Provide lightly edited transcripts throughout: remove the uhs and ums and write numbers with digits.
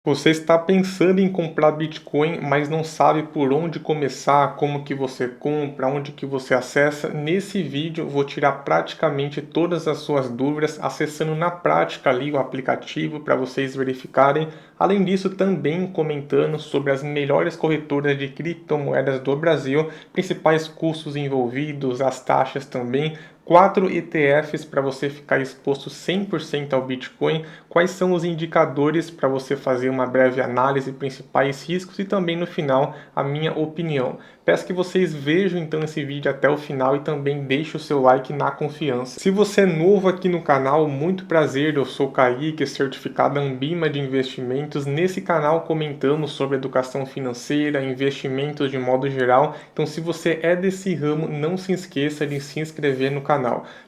Você está pensando em comprar Bitcoin, mas não sabe por onde começar, como que você compra, onde que você acessa? Nesse vídeo eu vou tirar praticamente todas as suas dúvidas, acessando na prática ali o aplicativo para vocês verificarem. Além disso, também comentando sobre as melhores corretoras de criptomoedas do Brasil, principais custos envolvidos, as taxas também. 4 ETFs para você ficar exposto 100% ao Bitcoin, quais são os indicadores para você fazer uma breve análise, principais riscos e também no final a minha opinião. Peço que vocês vejam então esse vídeo até o final e também deixe o seu like na confiança. Se você é novo aqui no canal, muito prazer, eu sou Kaique, certificado Ambima de Investimentos. Nesse canal comentamos sobre educação financeira, investimentos de modo geral, então se você é desse ramo, não se esqueça de se inscrever no canal.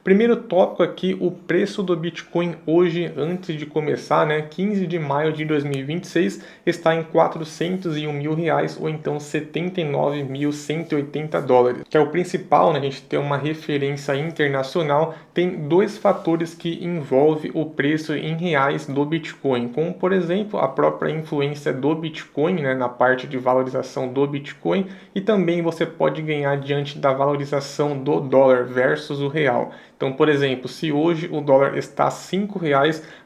Primeiro tópico aqui, o preço do Bitcoin hoje, antes de começar, 15 de maio de 2026, está em 401 mil reais ou então 79.180 dólares, que é o principal, a gente ter uma referência internacional. Tem dois fatores que envolvem o preço em reais do Bitcoin, como por exemplo a própria influência do Bitcoin, na parte de valorização do Bitcoin, e também você pode ganhar diante da valorização do dólar versus o real. Então, por exemplo, se hoje o dólar está R$ 5,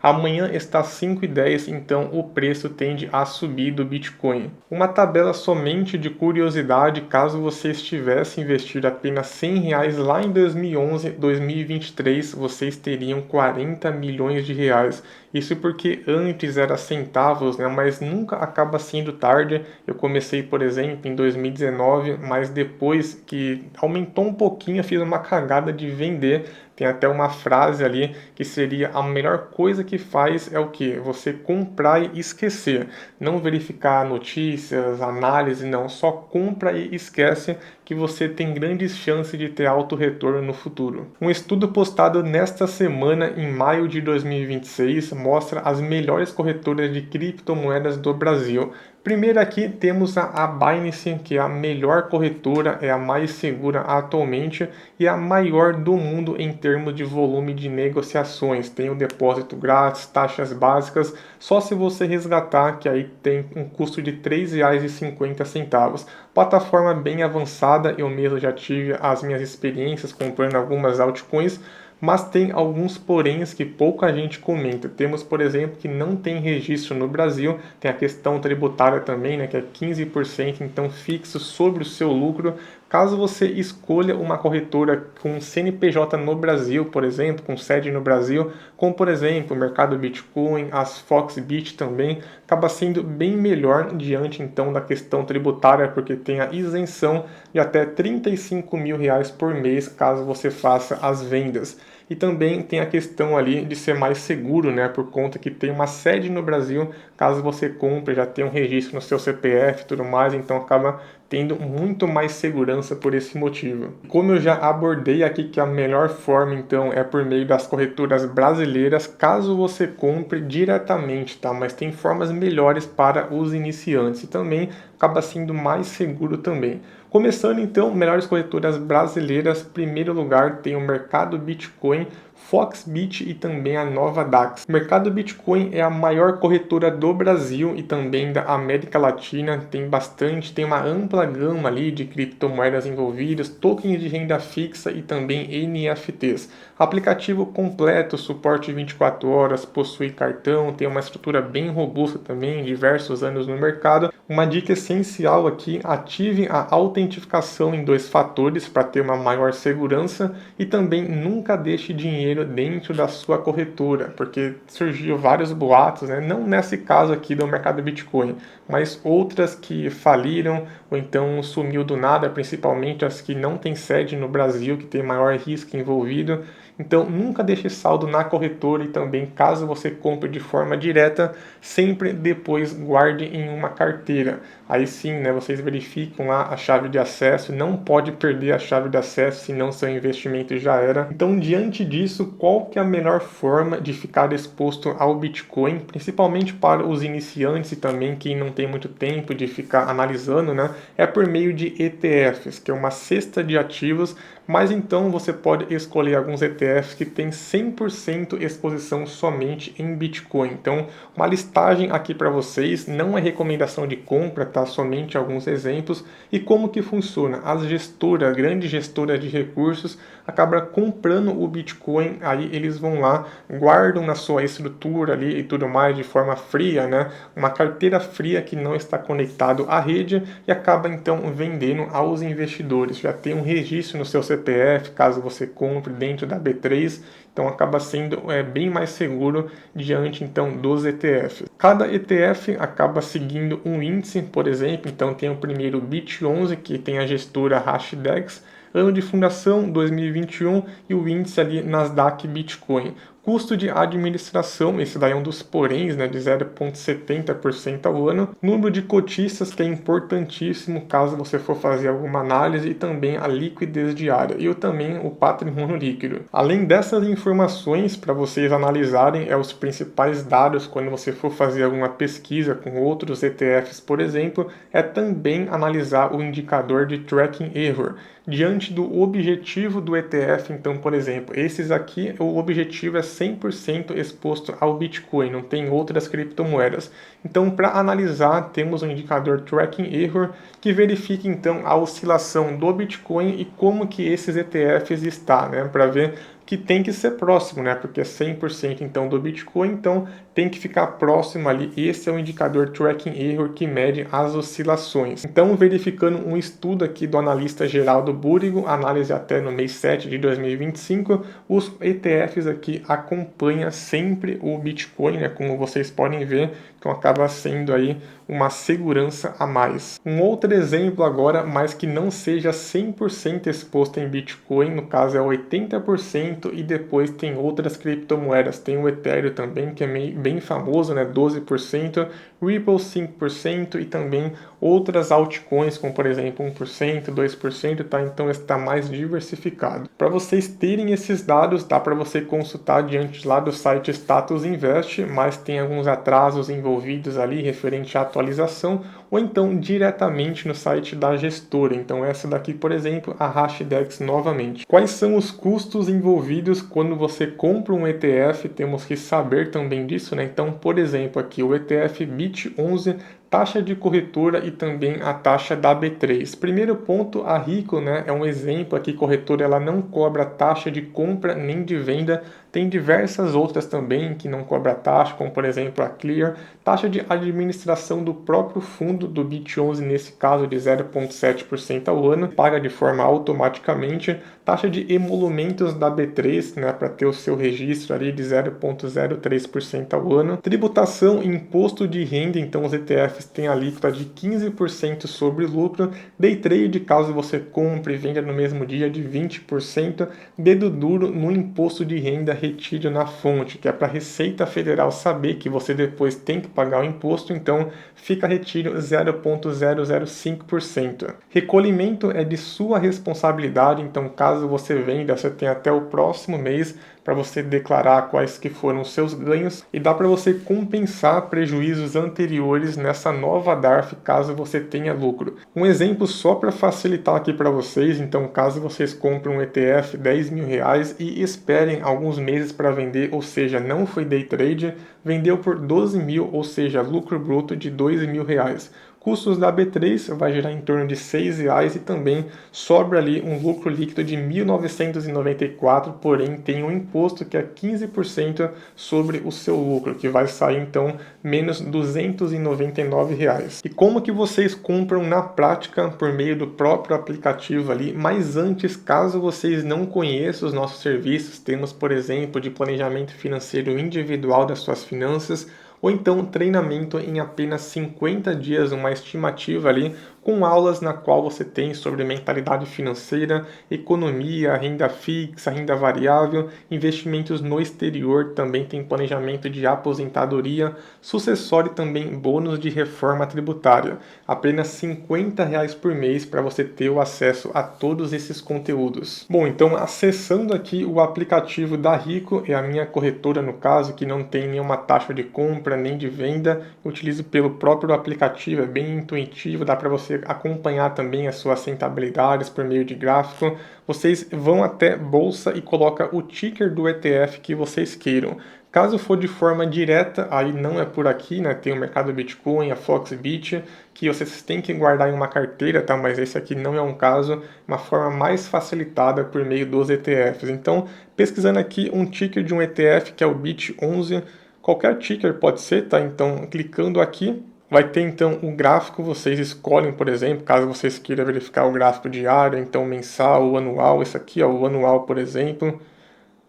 amanhã está 5,10, então o preço tende a subir do Bitcoin. Uma tabela somente de curiosidade, caso você estivesse investido apenas R$ 100 lá em 2011, 2023, vocês teriam 40 milhões de reais. Isso porque antes era centavos, mas nunca acaba sendo tarde. Eu comecei, por exemplo, em 2019, mas depois que aumentou um pouquinho, eu fiz uma cagada de vender. Tem até uma frase ali que seria: a melhor coisa que faz é o que? Você comprar e esquecer. Não verificar notícias, análise, não. Só compra e esquece, que você tem grandes chances de ter alto retorno no futuro. Um estudo postado nesta semana, em maio de 2026, mostra as melhores corretoras de criptomoedas do Brasil. Primeiro aqui temos a Binance, que é a melhor corretora, é a mais segura atualmente e a maior do mundo em termos de volume de negociações. Tem o depósito grátis, taxas básicas, só se você resgatar, que aí tem um custo de R$ 3,50. Plataforma bem avançada, eu mesmo já tive as minhas experiências comprando algumas altcoins, mas tem alguns poréns que pouca gente comenta. Temos, por exemplo, que não tem registro no Brasil, tem a questão tributária também, que é 15%, então fixo sobre o seu lucro. Caso você escolha uma corretora com CNPJ no Brasil, por exemplo, com sede no Brasil, como por exemplo o Mercado Bitcoin, as Foxbit também, acaba sendo bem melhor diante então da questão tributária, porque tem a isenção de até R$ 35 mil por mês caso você faça as vendas. E também tem a questão ali de ser mais seguro, por conta que tem uma sede no Brasil, caso você compre, já tem um registro no seu CPF e tudo mais, então acaba tendo muito mais segurança por esse motivo. Como eu já abordei aqui que a melhor forma então é por meio das corretoras brasileiras, caso você compre diretamente, tá? Mas tem formas melhores para os iniciantes e também acaba sendo mais seguro também. Começando então, melhores corretoras brasileiras, primeiro lugar tem o Mercado Bitcoin, Foxbit e também a Nova Dax. O Mercado Bitcoin é a maior corretora do Brasil e também da América Latina, tem uma ampla gama ali de criptomoedas envolvidas, tokens de renda fixa e também NFTs. Aplicativo completo, suporte 24 horas, possui cartão, tem uma estrutura bem robusta também, diversos anos no mercado. Uma dica essencial aqui: ative a autentificação em 2 fatores para ter uma maior segurança e também nunca deixe dinheiro dentro da sua corretora, porque surgiu vários boatos, não nesse caso aqui do mercado Bitcoin, mas outras que faliram ou então sumiu do nada, principalmente as que não têm sede no Brasil, que tem maior risco envolvido. Então nunca deixe saldo na corretora e também, caso você compre de forma direta, sempre depois guarde em uma carteira. Aí sim, vocês verificam lá a chave de acesso, não pode perder a chave de acesso, senão seu investimento já era. Então, diante disso, qual que é a melhor forma de ficar exposto ao Bitcoin, principalmente para os iniciantes e também quem não tem muito tempo de ficar analisando, é por meio de ETFs, que é uma cesta de ativos mas então você pode escolher alguns ETFs que têm 100% exposição somente em Bitcoin. Então, uma listagem aqui para vocês, não é recomendação de compra, tá? Somente alguns exemplos. E como que funciona? As gestoras, grande gestora de recursos, acaba comprando o Bitcoin, aí eles vão lá, guardam na sua estrutura ali e tudo mais de forma fria, né? Uma carteira fria que não está conectado à rede e acaba então vendendo aos investidores. Já tem um registro no seu CPF, caso você compre dentro da B3, então acaba sendo bem mais seguro diante então dos ETFs. Cada ETF acaba seguindo um índice, por exemplo, então tem o primeiro BIT11, que tem a gestora Hashdex, ano de fundação 2021 e o índice ali Nasdaq Bitcoin. Custo de administração, esse daí é um dos poréns, né, de 0,70% ao ano. Número de cotistas, que é importantíssimo caso você for fazer alguma análise, e também a liquidez diária e também o patrimônio líquido. Além dessas informações, para vocês analisarem, os principais dados quando você for fazer alguma pesquisa com outros ETFs, por exemplo, é também analisar o indicador de tracking error. Diante do objetivo do ETF, então, por exemplo, esses aqui, o objetivo é 100% exposto ao Bitcoin, não tem outras criptomoedas. Então, para analisar, temos um indicador Tracking Error que verifica então a oscilação do Bitcoin e como que esses ETFs está, né, para ver que tem que ser próximo, né? Porque é 100% então do Bitcoin, então tem que ficar próximo ali. Esse é o indicador Tracking Error que mede as oscilações. Então, verificando um estudo aqui do analista Geraldo Búrigo, análise até no mês 7 de 2025, os ETFs aqui acompanham sempre o Bitcoin, né? Como vocês podem ver, então acaba sendo aí uma segurança a mais. Um outro exemplo agora, mas que não seja 100% exposto em Bitcoin, no caso é 80%, e depois tem outras criptomoedas. Tem o Ethereum também, que é bem famoso, né? 12%, Ripple 5% e também outras altcoins, como por exemplo 1%, 2%, tá? Então está mais diversificado. Para vocês terem esses dados, dá para você consultar diante lá do site Status Invest, mas tem alguns atrasos envolvidos ali referente à atualização, ou então diretamente no site da gestora. Então essa daqui, por exemplo, a Hashdex novamente. Quais são os custos envolvidos quando você compra um ETF? Temos que saber também disso, né? Então, por exemplo, aqui o ETF BIT11, taxa de corretora e também a taxa da B3. Primeiro ponto, a Rico, né, é um exemplo aqui, corretora, ela não cobra taxa de compra nem de venda. Tem diversas outras também que não cobra taxa, como por exemplo a Clear, taxa de administração do próprio fundo do BIT11, nesse caso de 0,7% ao ano, paga de forma automaticamente, taxa de emolumentos da B3, né, para ter o seu registro ali de 0,03% ao ano, tributação e imposto de renda, então os ETFs têm alíquota de 15% sobre lucro, day trade, caso você compre e venda no mesmo dia, de 20%, dedo duro no imposto de renda retido na fonte, que é para a Receita Federal saber que você depois tem que pagar o imposto, então fica retido 0,005%. Recolhimento é de sua responsabilidade, então caso você venda, você tem até o próximo mês para você declarar quais que foram os seus ganhos e dá para você compensar prejuízos anteriores nessa nova DARF caso você tenha lucro. Um exemplo só para facilitar aqui para vocês, então caso vocês comprem um ETF R$10.000 e esperem alguns meses para vender, ou seja, não foi day trade, vendeu por 12 mil, ou seja, lucro bruto de R$2.000. Custos da B3 vai gerar em torno de R$6 e também sobra ali um lucro líquido de 1.994, porém tem um imposto que é 15% sobre o seu lucro, que vai sair então menos R$299. E como que vocês compram na prática? Por meio do próprio aplicativo ali, mas antes, caso vocês não conheçam os nossos serviços, temos por exemplo de planejamento financeiro individual das suas finanças, ou então treinamento em apenas 50 dias, uma estimativa ali, com aulas na qual você tem sobre mentalidade financeira, economia, renda fixa, renda variável, investimentos no exterior, também tem planejamento de aposentadoria, sucessório e também bônus de reforma tributária. Apenas R$50 por mês para você ter o acesso a todos esses conteúdos. Bom, então acessando aqui o aplicativo da Rico, é a minha corretora no caso, que não tem nenhuma taxa de compra, compra nem de venda, eu utilizo pelo próprio aplicativo, é bem intuitivo, dá para você acompanhar também as suas rentabilidades por meio de gráfico. Vocês vão até bolsa e coloca o ticker do ETF que vocês queiram. Caso for de forma direta, aí não é por aqui, né? Tem o mercado Bitcoin, a Foxbit, que vocês têm que guardar em uma carteira, tá? Mas esse aqui não é um caso, uma forma mais facilitada por meio dos ETFs. Então, pesquisando aqui um ticker de um ETF, que é o BIT11, qualquer ticker pode ser, tá? Então, clicando aqui, vai ter então o gráfico, vocês escolhem, por exemplo, caso vocês queiram verificar o gráfico diário, então mensal ou anual, esse aqui, ó, o anual, por exemplo.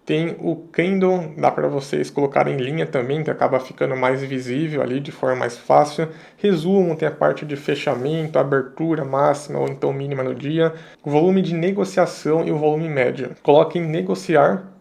Tem o candle, dá para vocês colocarem em linha também, que acaba ficando mais visível ali de forma mais fácil. Resumo, tem a parte de fechamento, abertura máxima ou então mínima no dia, o volume de negociação e o volume médio. Coloquem negociar.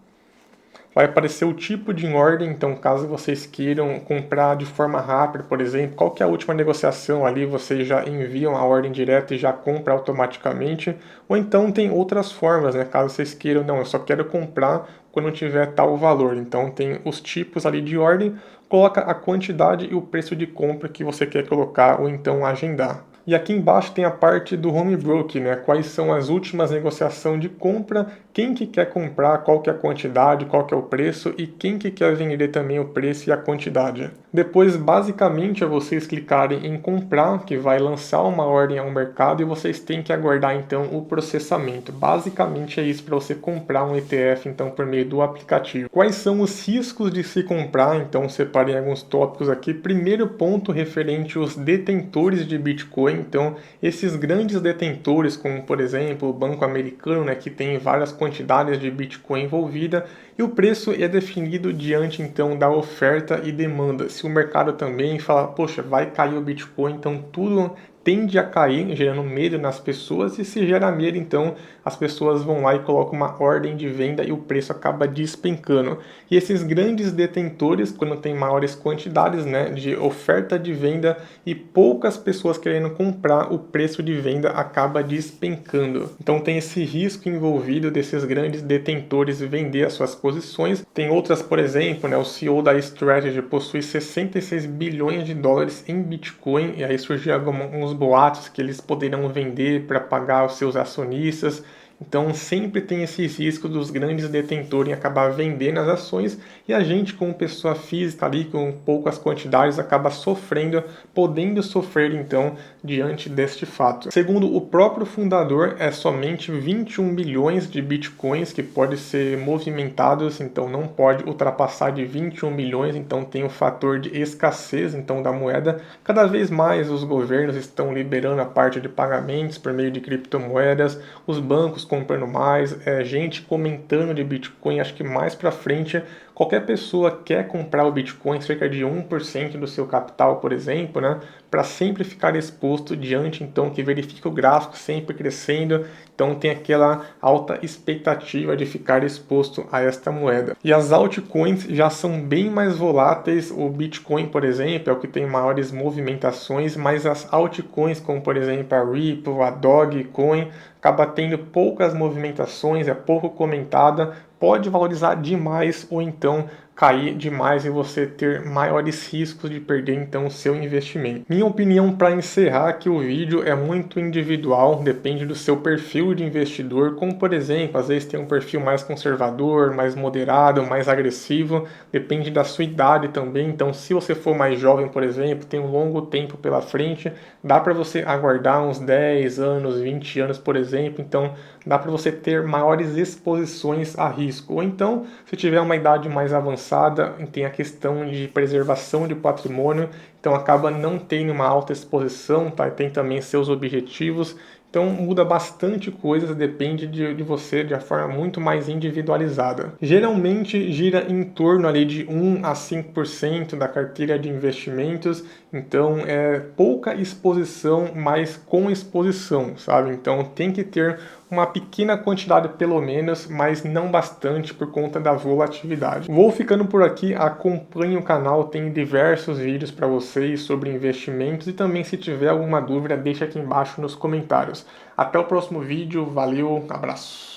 Vai aparecer o tipo de ordem, então caso vocês queiram comprar de forma rápida, por exemplo, qual que é a última negociação ali, vocês já enviam a ordem direta e já compra automaticamente, ou então tem outras formas, né? Caso vocês queiram, não, eu só quero comprar quando tiver tal valor. Então tem os tipos ali de ordem, coloca a quantidade e o preço de compra que você quer colocar ou então agendar. E aqui embaixo tem a parte do home broker, né? Quais são as últimas negociações de compra, quem que quer comprar, qual que é a quantidade, qual que é o preço e quem que quer vender também o preço e a quantidade. Depois, basicamente, é vocês clicarem em comprar, que vai lançar uma ordem ao mercado e vocês têm que aguardar então o processamento. Basicamente é isso para você comprar um ETF então por meio do aplicativo. Quais são os riscos de se comprar? Então separei alguns tópicos aqui. Primeiro ponto referente aos detentores de Bitcoin. Então, esses grandes detentores, como por exemplo o Banco Americano, né, que tem várias quantidades de Bitcoin envolvida, e o preço é definido diante então da oferta e demanda. Se o mercado também fala, poxa, vai cair o Bitcoin, então tudo tende a cair, gerando medo nas pessoas, e se gera medo, então as pessoas vão lá e colocam uma ordem de venda e o preço acaba despencando. E esses grandes detentores, quando tem maiores quantidades, né, de oferta de venda e poucas pessoas querendo comprar, o preço de venda acaba despencando. Então tem esse risco envolvido desses grandes detentores vender as suas posições. Tem outras, por exemplo, né, o CEO da Strategy possui 66 bilhões de dólares em Bitcoin, e aí surgiu alguns boatos que eles poderão vender para pagar os seus acionistas. Então sempre tem esses riscos dos grandes detentores em acabar vendendo as ações e a gente, como pessoa física ali, com poucas quantidades, acaba sofrendo, podendo sofrer então diante deste fato. Segundo o próprio fundador, é somente 21 bilhões de bitcoins que podem ser movimentados, então não pode ultrapassar de 21 bilhões, então tem o fator de escassez então da moeda. Cada vez mais os governos estão liberando a parte de pagamentos por meio de criptomoedas, os bancos comprando mais, gente comentando de Bitcoin. Acho que mais para frente qualquer pessoa quer comprar o Bitcoin, cerca de 1% do seu capital, por exemplo, né, para sempre ficar exposto diante, então, que verifica o gráfico sempre crescendo, então tem aquela alta expectativa de ficar exposto a esta moeda. E as altcoins já são bem mais voláteis, o Bitcoin, por exemplo, é o que tem maiores movimentações, mas as altcoins, como por exemplo a Ripple, a Dogecoin, acaba tendo poucas movimentações, é pouco comentada, pode valorizar demais ou então cair demais e você ter maiores riscos de perder então o seu investimento. Minha opinião para encerrar que o vídeo é muito individual, depende do seu perfil de investidor, como por exemplo, às vezes tem um perfil mais conservador, mais moderado, mais agressivo, depende da sua idade também, então se você for mais jovem, por exemplo, tem um longo tempo pela frente, dá para você aguardar uns 10 anos, 20 anos, por exemplo, então dá para você ter maiores exposições a risco. Ou então, se tiver uma idade mais avançada, tem a questão de preservação de patrimônio, então acaba não tendo uma alta exposição, tá? Tem também seus objetivos. Então muda bastante coisas, depende de você de uma forma muito mais individualizada. Geralmente gira em torno ali de 1 a 5% da carteira de investimentos, então é pouca exposição, mas com exposição, sabe? Então tem que ter uma pequena quantidade pelo menos, mas não bastante por conta da volatilidade. Vou ficando por aqui, acompanhe o canal, tem diversos vídeos para vocês sobre investimentos e também se tiver alguma dúvida deixa aqui embaixo nos comentários. Até o próximo vídeo, valeu, abraço!